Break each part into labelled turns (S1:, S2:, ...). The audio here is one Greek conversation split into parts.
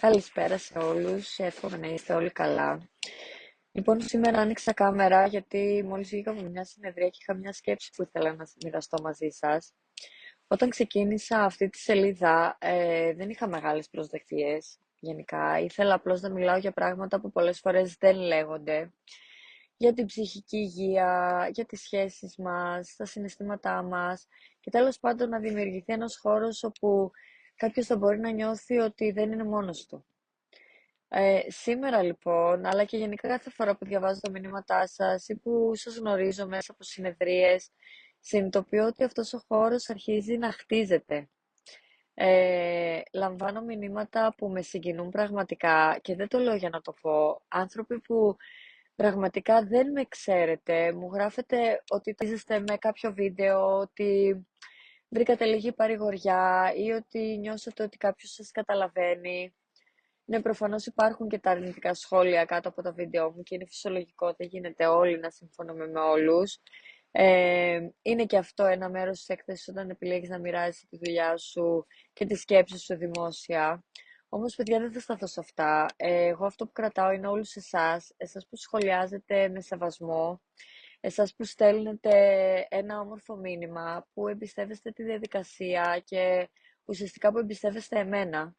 S1: Καλησπέρα σε όλους, εύχομαι να είστε όλοι καλά. Λοιπόν, σήμερα άνοιξα κάμερα γιατί μόλις βγήκα από μια συνεδρία και είχα μια σκέψη που ήθελα να μοιραστώ μαζί σας. Όταν ξεκίνησα αυτή τη σελίδα, δεν είχα μεγάλες προσδοκίες γενικά. Ήθελα απλώς να μιλάω για πράγματα που πολλές φορές δεν λέγονται. Για την ψυχική υγεία, για τις σχέσεις μας, τα συναισθήματά μας και τέλος πάντων να δημιουργηθεί ένας χώρος όπου κάποιος θα μπορεί να νιώθει ότι δεν είναι μόνος του. Σήμερα λοιπόν, αλλά και γενικά κάθε φορά που διαβάζω τα μηνύματά σας ή που σας γνωρίζω μέσα από συνεδρίες, συνειδητοποιώ ότι αυτός ο χώρος αρχίζει να χτίζεται. Λαμβάνω μηνύματα που με συγκινούν πραγματικά και δεν το λέω για να το πω. Άνθρωποι που πραγματικά δεν με ξέρετε, μου γράφετε ότι τίζεστε με κάποιο βίντεο, ότι βρήκατε λίγη παρηγοριά ή ότι νιώσατε ότι κάποιος σας καταλαβαίνει. Ναι, προφανώς υπάρχουν και τα αρνητικά σχόλια κάτω από τα βίντεο μου και είναι φυσιολογικό, δεν γίνεται όλοι να συμφωνούμε με όλους. Είναι και αυτό ένα μέρος της έκθεσης όταν επιλέγεις να μοιράζεις τη δουλειά σου και τις σκέψεις σου δημόσια. Όμως, παιδιά, δεν θα σταθώ σε αυτά. Εγώ αυτό που κρατάω είναι όλους εσάς, εσάς που σχολιάζετε με σεβασμό, εσάς που στέλνετε ένα όμορφο μήνυμα, που εμπιστεύεστε τη διαδικασία και ουσιαστικά που εμπιστεύεστε εμένα.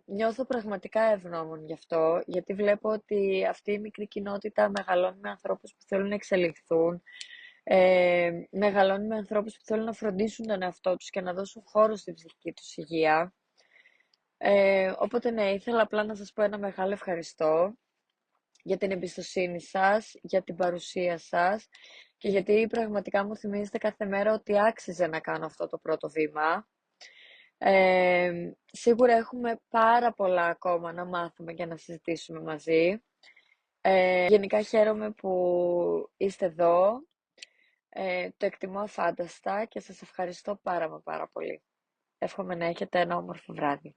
S1: Νιώθω πραγματικά ευγνώμων γι' αυτό, γιατί βλέπω ότι αυτή η μικρή κοινότητα μεγαλώνει με ανθρώπους που θέλουν να εξελιχθούν, μεγαλώνει με ανθρώπους που θέλουν να φροντίσουν τον εαυτό τους και να δώσουν χώρο στην ψυχική τους υγεία. Οπότε ναι, ήθελα απλά να σας πω ένα μεγάλο ευχαριστώ για την εμπιστοσύνη σας, για την παρουσία σας και γιατί πραγματικά μου θυμίζετε κάθε μέρα ότι άξιζε να κάνω αυτό το πρώτο βήμα. Σίγουρα έχουμε πάρα πολλά ακόμα να μάθουμε και να συζητήσουμε μαζί. Γενικά χαίρομαι που είστε εδώ. Το εκτιμώ αφάνταστα και σας ευχαριστώ πάρα μα πάρα πολύ. Εύχομαι να έχετε ένα όμορφο βράδυ.